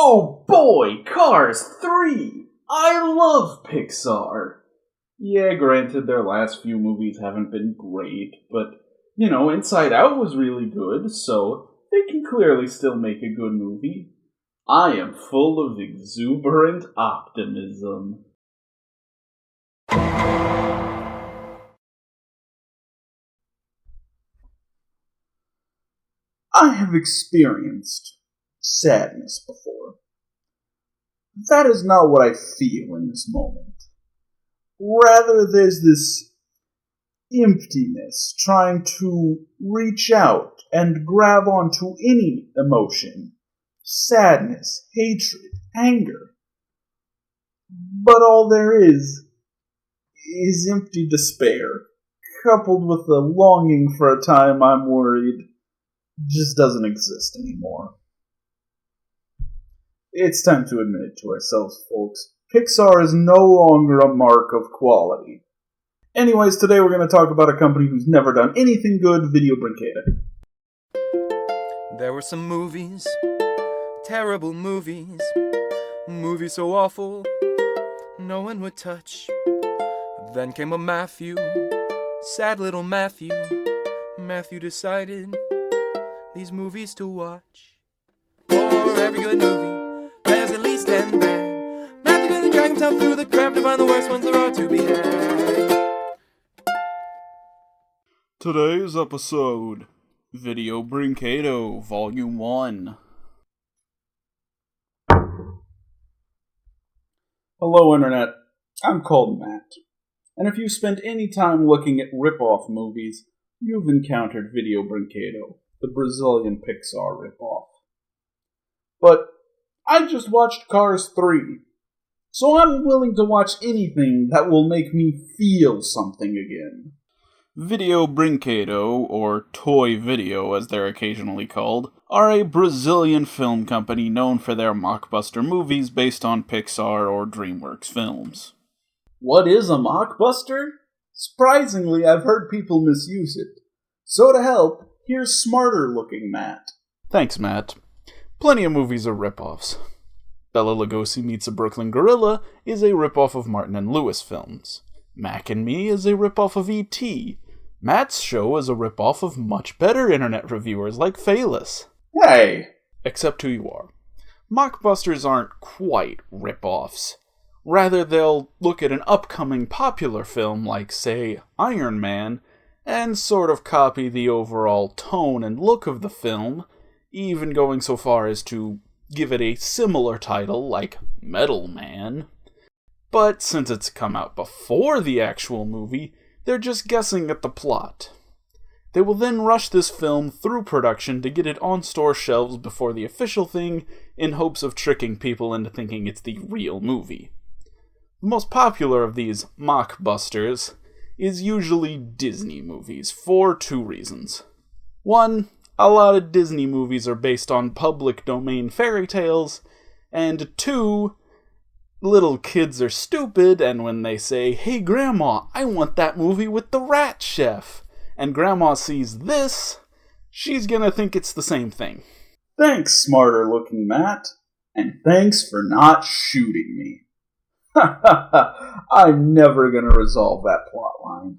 Oh boy, Cars 3! I love Pixar! Yeah, granted, their last few movies haven't been great, but, Inside Out was really good, so they can clearly still make a good movie. I am full of exuberant optimism. I have experienced sadness before. That is not what I feel in this moment. Rather, there's this emptiness trying to reach out and grab onto any emotion. Sadness, hatred, anger. But all there is empty despair, coupled with a longing for a time I'm worried just doesn't exist anymore. It's time to admit it to ourselves, folks. Pixar is no longer a mark of quality. Anyways, today we're going to talk about a company who's never done anything good, Video Brinquedo. There were some movies, terrible movies, movies so awful, no one would touch. Then came a Matthew, sad little Matthew. Matthew decided these movies to watch. For every good movie, there's at least 10 bad. Matthew gonna drag himself through the crap to find the worst ones there are to be had. Today's episode, Video Brinquedo, Volume 1. Hello, Internet. I'm called Matt. And if you spent any time looking at rip-off movies, you've encountered Video Brinquedo, the Brazilian Pixar rip-off. But I just watched Cars 3, so I'm willing to watch anything that will make me feel something again. Video Brinquedo, or Toy Video as they're occasionally called, are a Brazilian film company known for their mockbuster movies based on Pixar or DreamWorks films. What is a mockbuster? Surprisingly, I've heard people misuse it. So to help, here's smarter-looking Matt. Thanks, Matt. Plenty of movies are rip-offs. Bela Lugosi Meets a Brooklyn Gorilla is a rip-off of Martin and Lewis films. Mac and Me is a rip-off of E.T. Matt's Show is a rip-off of much better internet reviewers like Phaelus. Hey! Except who you are. Mockbusters aren't quite rip-offs. Rather, they'll look at an upcoming popular film like, say, Iron Man, and sort of copy the overall tone and look of the film, even going so far as to give it a similar title like Metal Man. But since it's come out before the actual movie, they're just guessing at the plot. They will then rush this film through production to get it on store shelves before the official thing in hopes of tricking people into thinking it's the real movie. The most popular of these mockbusters is usually Disney movies for two reasons. One, a lot of Disney movies are based on public domain fairy tales, and two, little kids are stupid, and when they say, "Hey Grandma, I want that movie with the rat chef," and Grandma sees this, she's gonna think it's the same thing. Thanks, smarter looking Matt, and thanks for not shooting me. I'm never gonna resolve that plotline.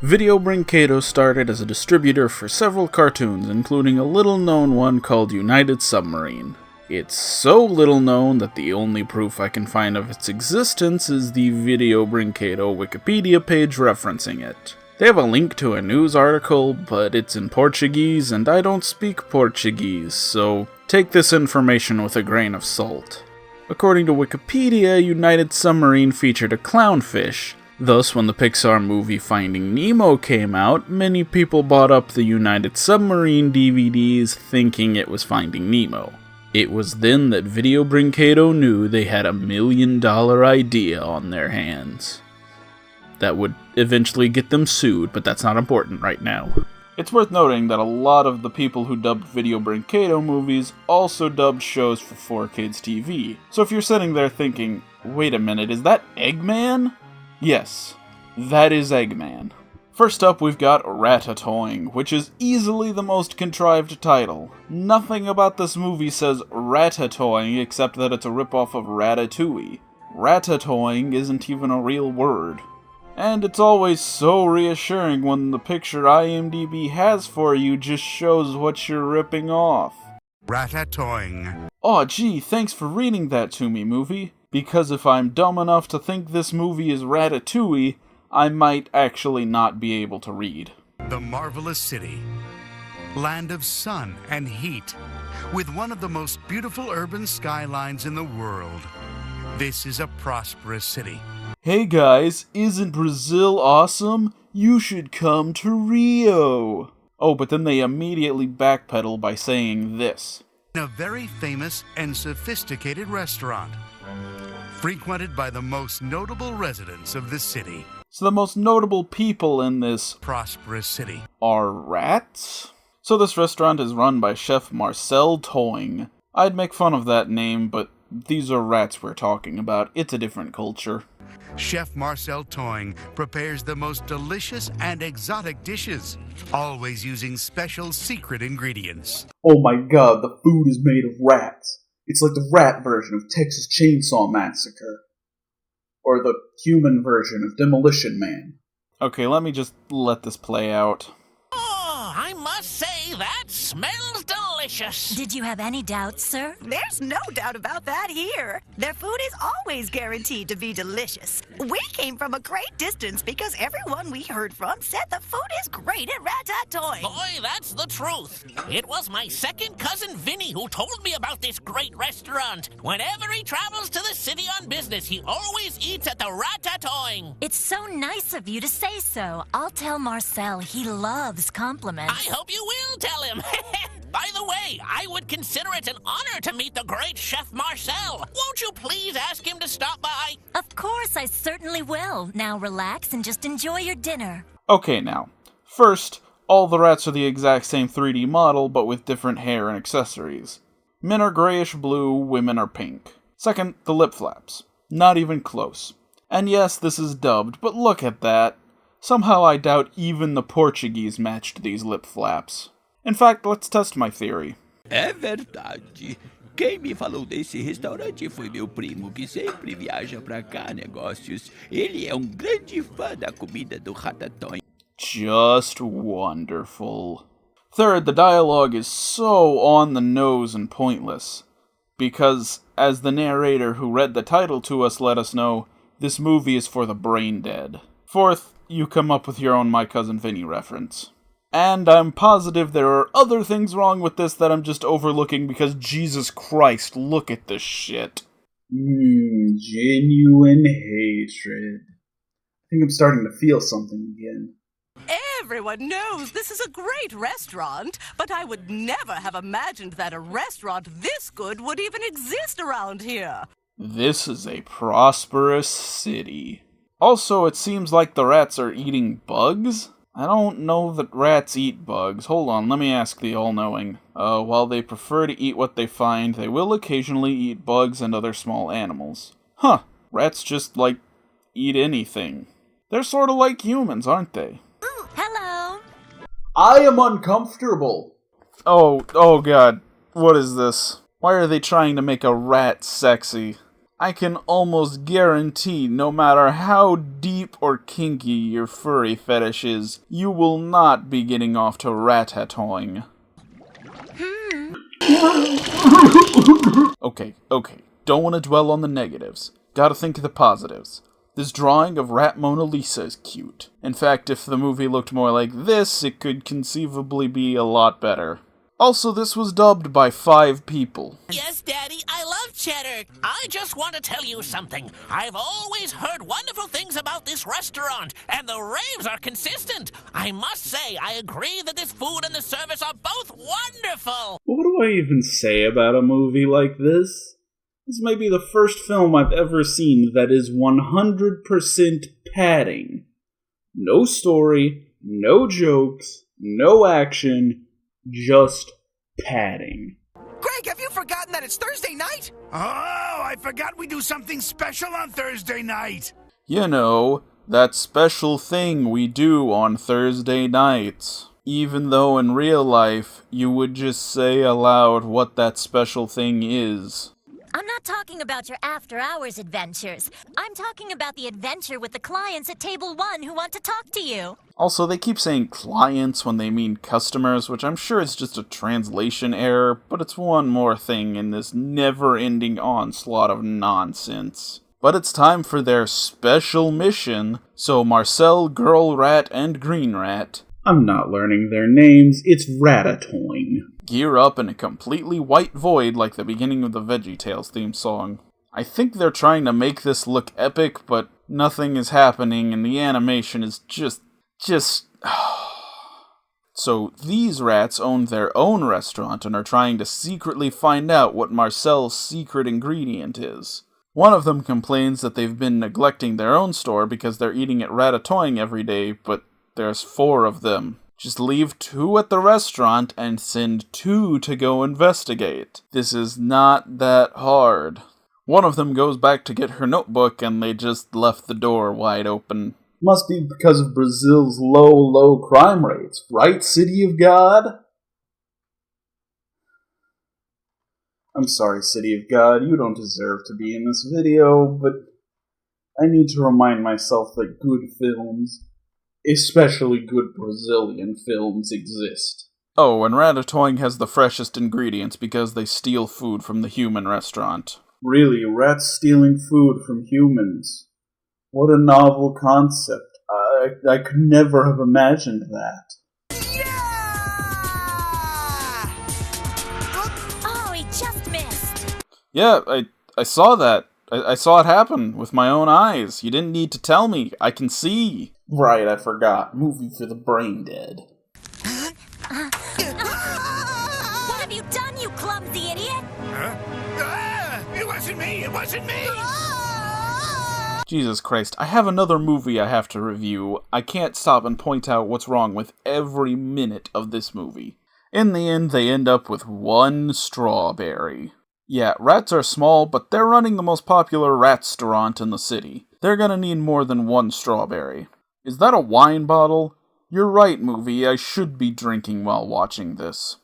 Video Brinquedo started as a distributor for several cartoons, including a little-known one called United Submarine. It's so little known that the only proof I can find of its existence is the Video Brinquedo Wikipedia page referencing it. They have a link to a news article, but it's in Portuguese, and I don't speak Portuguese, so take this information with a grain of salt. According to Wikipedia, United Submarine featured a clownfish. Thus, when the Pixar movie Finding Nemo came out, many people bought up the United Submarine DVDs thinking it was Finding Nemo. It was then that Video Brinquedo knew they had $1 million idea on their hands. That would eventually get them sued, but that's not important right now. It's worth noting that a lot of the people who dubbed Video Brinquedo movies also dubbed shows for 4Kids TV. So if you're sitting there thinking, wait a minute, is that Eggman? Yes, that is Eggman. First up, we've got Ratatoing, which is easily the most contrived title. Nothing about this movie says Ratatoing except that it's a ripoff of Ratatouille. Ratatoing isn't even a real word. And it's always so reassuring when the picture IMDb has for you just shows what you're ripping off. Ratatoing. Aw gee, thanks for reading that to me, movie. Because if I'm dumb enough to think this movie is Ratatouille, I might actually not be able to read. The marvelous city. Land of sun and heat. With one of the most beautiful urban skylines in the world. This is a prosperous city. Hey guys, isn't Brazil awesome? You should come to Rio. Oh, but then they immediately backpedal by saying this. A very famous and sophisticated restaurant. Frequented by the most notable residents of the city. So the most notable people in this prosperous city are rats? So this restaurant is run by Chef Marcel Toing. I'd make fun of that name, but these are rats we're talking about. It's a different culture. Chef Marcel Toing prepares the most delicious and exotic dishes, always using special secret ingredients. Oh my god, the food is made of rats. It's like the rat version of Texas Chainsaw Massacre. Or the human version of Demolition Man. Okay, let me just let this play out. Oh, I must say, that smells delicious. Did you have any doubts, sir? There's no doubt about that here. Their food is always guaranteed to be delicious. We came from a great distance because everyone we heard from said the food is great at Ratatoing. Boy, that's the truth. It was my second cousin Vinny who told me about this great restaurant. Whenever he travels to the city on business, he always eats at the Ratatoing. It's so nice of you to say so. I'll tell Marcel he loves compliments. I hope you will tell him. By the way, I would consider it an honor to meet the great Chef Marcel. Won't you please ask him to stop by? Of course, I certainly will. Now relax and just enjoy your dinner. Okay, now. First, all the rats are the exact same 3D model, but with different hair and accessories. Men are grayish blue, women are pink. Second, the lip flaps. Not even close. And yes, this is dubbed, but look at that. Somehow I doubt even the Portuguese matched these lip flaps. In fact, let's test my theory. É verdade. Quem me falou desse restaurante foi meu primo, que sempre viaja pra cá negócios. Ele é grande fã da comida do Ratatoing. Just wonderful. Third, the dialogue is so on the nose and pointless. Because, as the narrator who read the title to us let us know, this movie is for the brain dead. Fourth, you come up with your own My Cousin Vinny reference. And I'm positive there are other things wrong with this that I'm just overlooking because Jesus Christ, look at this shit. Genuine hatred. I think I'm starting to feel something again. Everyone knows this is a great restaurant, but I would never have imagined that a restaurant this good would even exist around here. This is a prosperous city. Also, it seems like the rats are eating bugs? I don't know that rats eat bugs. Hold on, let me ask the all-knowing. While they prefer to eat what they find, they will occasionally eat bugs and other small animals. Huh, rats just, eat anything. They're sorta like humans, aren't they? Hello. I am uncomfortable. Oh god, what is this? Why are they trying to make a rat sexy? I can almost guarantee, no matter how deep or kinky your furry fetish is, you will not be getting off to Ratatoing. Okay, don't want to dwell on the negatives. Gotta think of the positives. This drawing of Rat Mona Lisa is cute. In fact, if the movie looked more like this, it could conceivably be a lot better. Also, this was dubbed by 5 people. Yes, Daddy, I love cheddar. I just want to tell you something. I've always heard wonderful things about this restaurant, and the raves are consistent. I must say, I agree that this food and the service are both wonderful. What do I even say about a movie like this? This may be the first film I've ever seen that is 100% padding. No story, no jokes, no action, just padding. Greg, have you forgotten that it's Thursday night? Oh, I forgot we do something special on Thursday night. You know, that special thing we do on Thursday nights. Even though in real life, you would just say aloud what that special thing is. I'm not talking about your after-hours adventures. I'm talking about the adventure with the clients at Table 1 who want to talk to you. Also, they keep saying clients when they mean customers, which I'm sure is just a translation error, but it's one more thing in this never-ending onslaught of nonsense. But it's time for their special mission, so Marcel, Girl Rat, and Green Rat, I'm not learning their names, it's Ratatoing, gear up in a completely white void like the beginning of the VeggieTales theme song. I think they're trying to make this look epic, but nothing is happening and the animation is just... So these rats own their own restaurant and are trying to secretly find out what Marcel's secret ingredient is. One of them complains that they've been neglecting their own store because they're eating at Ratatoing every day, but there's 4 of them. Just leave 2 at the restaurant and send 2 to go investigate. This is not that hard. One of them goes back to get her notebook and they just left the door wide open. Must be because of Brazil's low crime rates, right, City of God? I'm sorry, City of God, you don't deserve to be in this video, but I need to remind myself that good films, especially good Brazilian films, exist. Oh, and Ratatoing has the freshest ingredients because they steal food from the human restaurant. Really, rats stealing food from humans? What a novel concept. I could never have imagined that. Oh, he just missed. Yeah, I saw that. I saw it happen with my own eyes. You didn't need to tell me. I can see. Right, I forgot. Movie for the brain dead. What have you done, you clumsy idiot? It wasn't me! It wasn't me! Jesus Christ, I have another movie I have to review. I can't stop and point out what's wrong with every minute of this movie. In the end, they end up with 1 strawberry. Yeah, rats are small, but they're running the most popular rat-staurant in the city. They're gonna need more than 1 strawberry. Is that a wine bottle? You're right, movie, I should be drinking while watching this.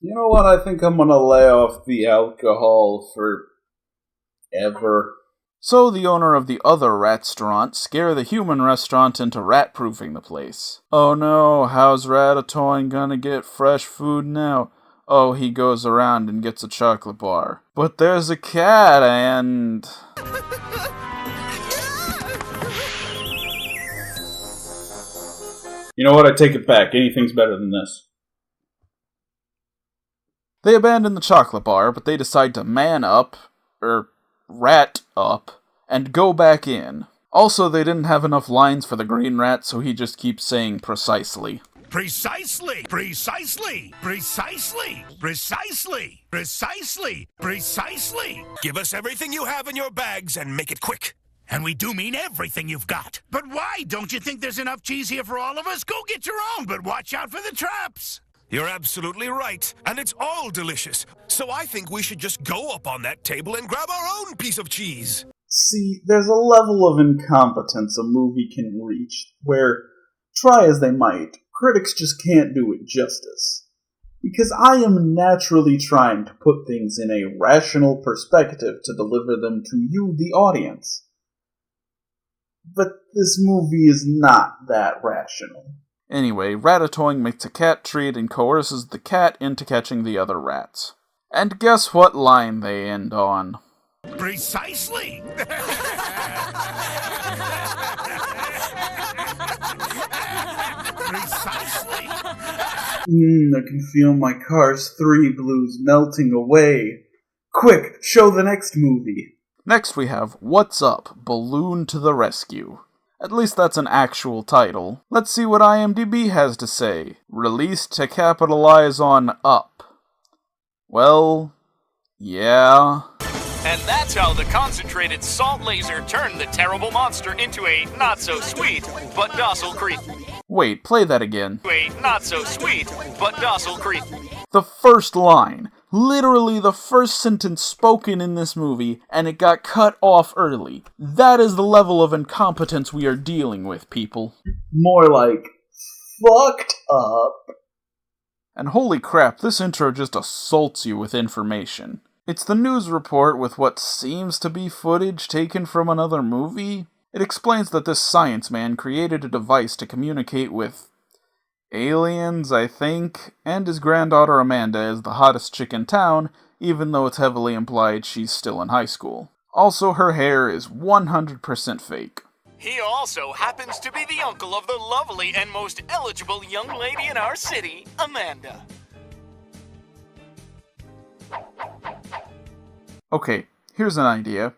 You know what? I think I'm gonna lay off the alcohol forever. So the owner of the other rat-staurant scare the human restaurant into rat-proofing the place. Oh no, how's Ratatoing gonna get fresh food now? Oh, he goes around and gets a chocolate bar. But there's a cat and... You know what? I take it back. Anything's better than this. They abandon the chocolate bar, but they decide to man up, rat up, and go back in. Also, they didn't have enough lines for the green rat, so he just keeps saying precisely. Precisely! Precisely! Precisely! Precisely! Precisely! Precisely! Give us everything you have in your bags and make it quick. And we do mean everything you've got. But why? Don't you think there's enough cheese here for all of us? Go get your own, but watch out for the traps! You're absolutely right, and it's all delicious. So I think we should just go up on that table and grab our own piece of cheese. See, there's a level of incompetence a movie can reach where, try as they might, critics just can't do it justice. Because I am naturally trying to put things in a rational perspective to deliver them to you, the audience. But this movie is not that rational. Anyway, Ratatoing makes a cat treat and coerces the cat into catching the other rats. And guess what line they end on? Precisely! Precisely! I can feel my Cars 3 blues melting away. Quick, show the next movie. Next we have What's Up? Balloon to the Rescue. At least that's an actual title. Let's see what IMDb has to say. Released to capitalize on up. Well, yeah. And that's how the concentrated salt laser turned the terrible monster into a not-so-sweet, but docile creature. Wait, play that again. A not-so-sweet, but docile creature. The first line, literally the first sentence spoken in this movie, and it got cut off early. That is the level of incompetence we are dealing with, people. More like, fucked up. And holy crap, this intro just assaults you with information. It's the news report with what seems to be footage taken from another movie. It explains that this science man created a device to communicate with aliens, I think, and his granddaughter Amanda is the hottest chick in town, even though it's heavily implied she's still in high school. Also, her hair is 100% fake. He also happens to be the uncle of the lovely and most eligible young lady in our city, Amanda. Okay, here's an idea.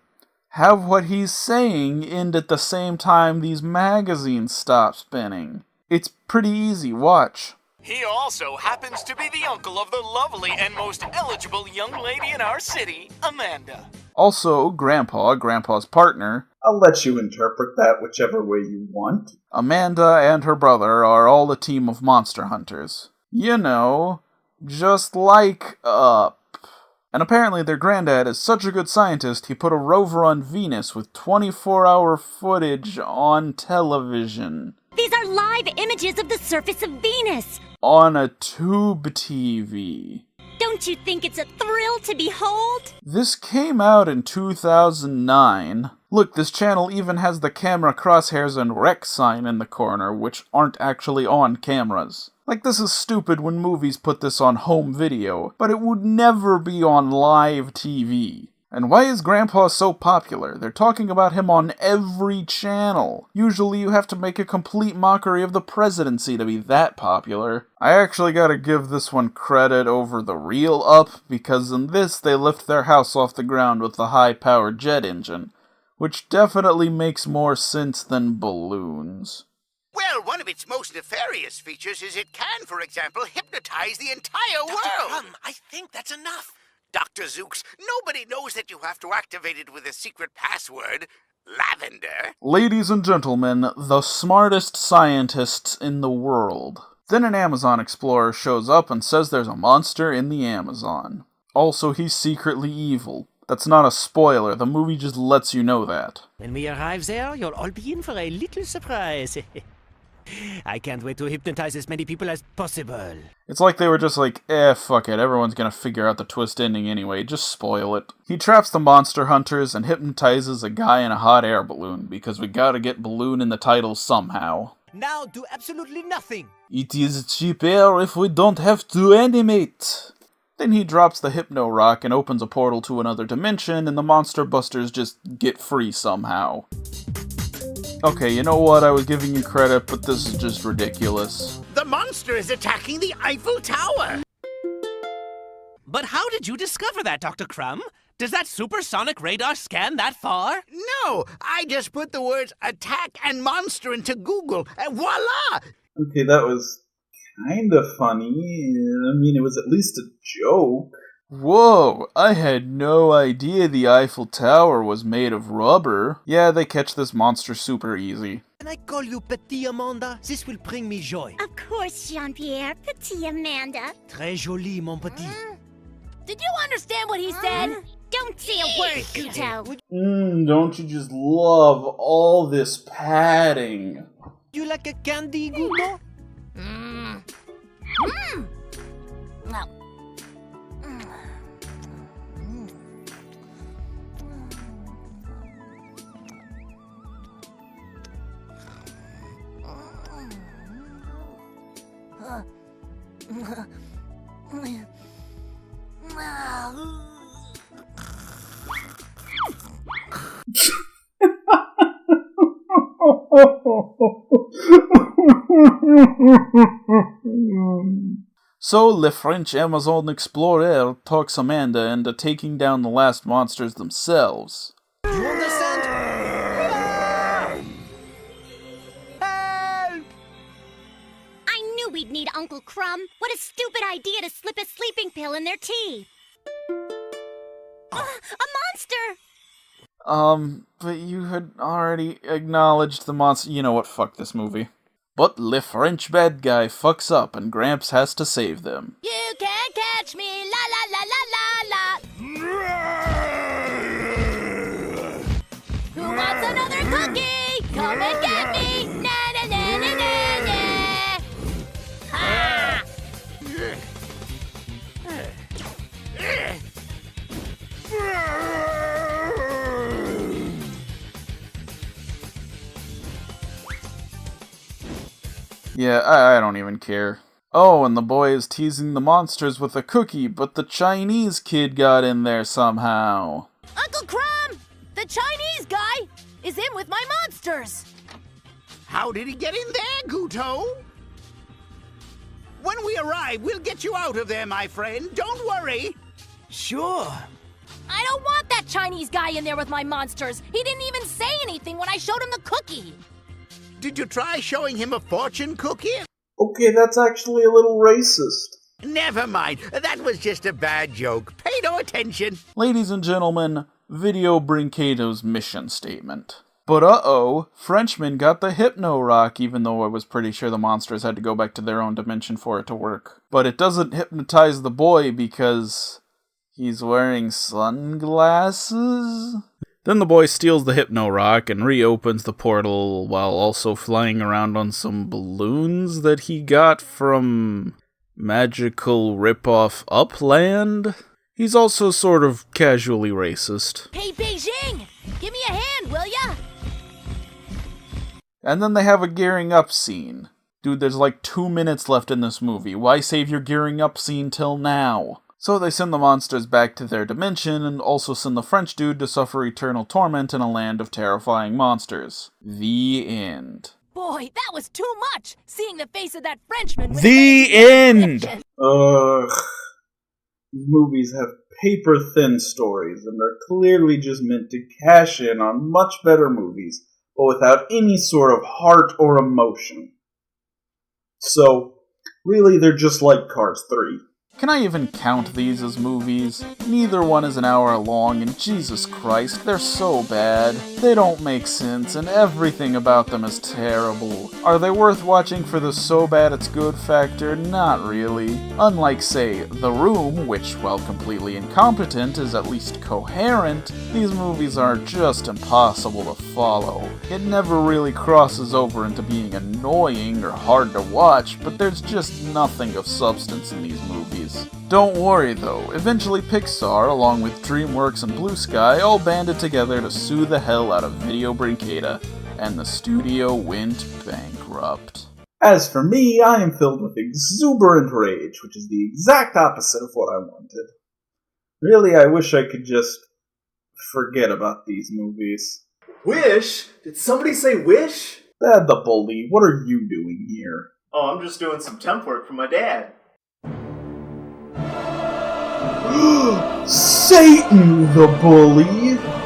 Have what he's saying end at the same time these magazines stop spinning. It's pretty easy, watch. He also happens to be the uncle of the lovely and most eligible young lady in our city, Amanda. Also, Grandpa's partner. I'll let you interpret that whichever way you want. Amanda and her brother are all a team of monster hunters. You know, just like Up. And apparently their granddad is such a good scientist, he put a rover on Venus with 24-hour footage on television. These are live images of the surface of Venus. On a tube TV. Don't you think it's a thrill to behold? This came out in 2009. Look, this channel even has the camera crosshairs and rec sign in the corner, which aren't actually on cameras. Like, this is stupid when movies put this on home video, but it would never be on live TV. And why is Grandpa so popular? They're talking about him on every channel. Usually you have to make a complete mockery of the presidency to be that popular. I actually gotta give this one credit over the real Up, because in this they lift their house off the ground with the high-powered jet engine, which definitely makes more sense than balloons. Well, one of its most nefarious features is it can, for example, hypnotize the entire world. Dr. Crumb, I think that's enough. Dr. Zooks, nobody knows that you have to activate it with a secret password. Lavender. Ladies and gentlemen, the smartest scientists in the world. Then an Amazon explorer shows up and says there's a monster in the Amazon. Also, he's secretly evil. That's not a spoiler, the movie just lets you know that. When we arrive there, you'll all be in for a little surprise. I can't wait to hypnotize as many people as possible. It's like they were just like, fuck it, everyone's gonna figure out the twist ending anyway, just spoil it. He traps the monster hunters and hypnotizes a guy in a hot air balloon, because we gotta get balloon in the title somehow. Now do absolutely nothing! It is cheaper if we don't have to animate. Then he drops the hypno rock and opens a portal to another dimension, and the monster busters just get free somehow. Okay, you know what? I was giving you credit, but this is just ridiculous. The monster is attacking the Eiffel Tower. But how did you discover that, Dr. Crumb? Does that supersonic radar scan that far? No, I just put the words attack and monster into Google, and voila! Okay, that was kind of funny. I mean, it was at least a joke. Whoa, I had no idea the Eiffel Tower was made of rubber. Yeah, they catch this monster super easy. Can I call you Petit Amanda? This will bring me joy. Of course, Jean-Pierre, Petit Amanda. Très joli, mon petit. Did you understand what he said? Don't say a word, Guto. Don't you just love all this padding? You like a candy, Guto? No. So, Le French Amazon Explorer talks Amanda into taking down the last monsters themselves. You understand? we'd need Uncle Crumb. What a stupid idea to slip a sleeping pill in their tea. A monster! But you had already acknowledged the monster. You know what? Fuck this movie. But the French bad guy fucks up and Gramps has to save them. You can't catch me, la la la la la la. Who wants another cookie? Come and get me, na na na na na na. Ha! Yeah, I don't even care. Oh, and the boy is teasing the monsters with a cookie, but the Chinese kid got in there somehow. Uncle Crumb! The Chinese guy is in with my monsters! How did he get in there, Guto? When we arrive, we'll get you out of there, my friend. Don't worry. Sure. I don't want that Chinese guy in there with my monsters. He didn't even say anything when I showed him the cookie. Did you try showing him a fortune cookie? Okay, that's actually a little racist. Never mind. That was just a bad joke. Pay no attention. Ladies and gentlemen, Video Brinquedo's mission statement. But uh-oh, Frenchman got the Hypno Rock, even though I was pretty sure the monsters had to go back to their own dimension for it to work. But it doesn't hypnotize the boy because he's wearing sunglasses? Then the boy steals the Hypno Rock and reopens the portal while also flying around on some balloons that he got from magical ripoff Upland. He's also sort of casually racist. Hey, Beijing! Give me a hand, will ya? And then they have a gearing up scene. Dude, there's like 2 minutes left in this movie. Why save your gearing up scene till now? So they send the monsters back to their dimension and also send the French dude to suffer eternal torment in a land of terrifying monsters. The end. Boy, that was too much! Seeing the face of that Frenchman... The end! Ugh. These movies have paper-thin stories and are clearly just meant to cash in on much better movies, but without any sort of heart or emotion. So, really, they're just like Cars 3. Can I even count these as movies? Neither one is an hour long, and Jesus Christ, they're so bad. They don't make sense, and everything about them is terrible. Are they worth watching for the so bad it's good factor? Not really. Unlike, say, The Room, which, while completely incompetent, is at least coherent, these movies are just impossible to follow. It never really crosses over into being annoying or hard to watch, but there's just nothing of substance in these movies. Don't worry though, eventually Pixar, along with DreamWorks and Blue Sky, all banded together to sue the hell out of Video Brinquedo, and the studio went bankrupt. As for me, I am filled with exuberant rage, which is the exact opposite of what I wanted. Really, I wish I could just forget about these movies. Wish? Did somebody say wish? Dad the Bully, what are you doing here? Oh, I'm just doing some temp work for my dad. Satan the Bully!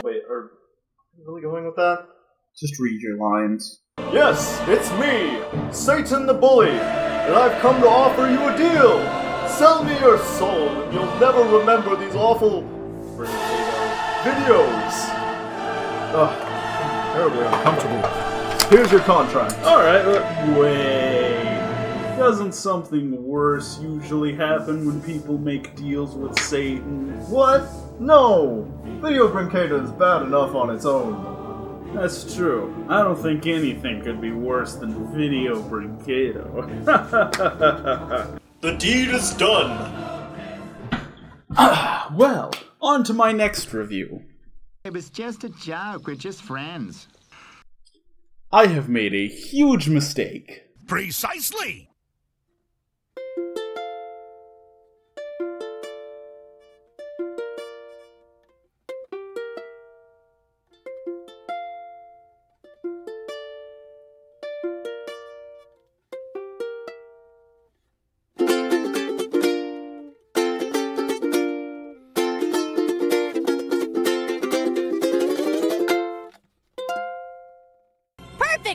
Wait, are you really going with that? Just read your lines. Yes, it's me, Satan the Bully, and I've come to offer you a deal. Sell me your soul, and you'll never remember these awful videos. Ugh, I'm terribly uncomfortable. Here's your contract. Alright, wait. Doesn't something worse usually happen when people make deals with Satan? What? No! Video Brinquedo is bad enough on its own. That's true. I don't think anything could be worse than Video Brinquedo. The deed is done! Well, on to my next review. It was just a joke. We're just friends. I have made a huge mistake. Precisely!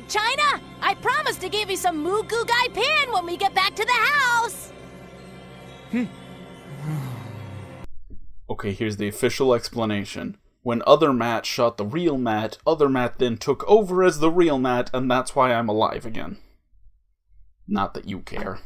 China! I promise to to give you some Moo Goo Gai Pan when we get back to the house. Okay, here's the official explanation. When other Matt shot the real Matt, other Matt then took over as the real Matt, and that's why I'm alive again. Not that you care.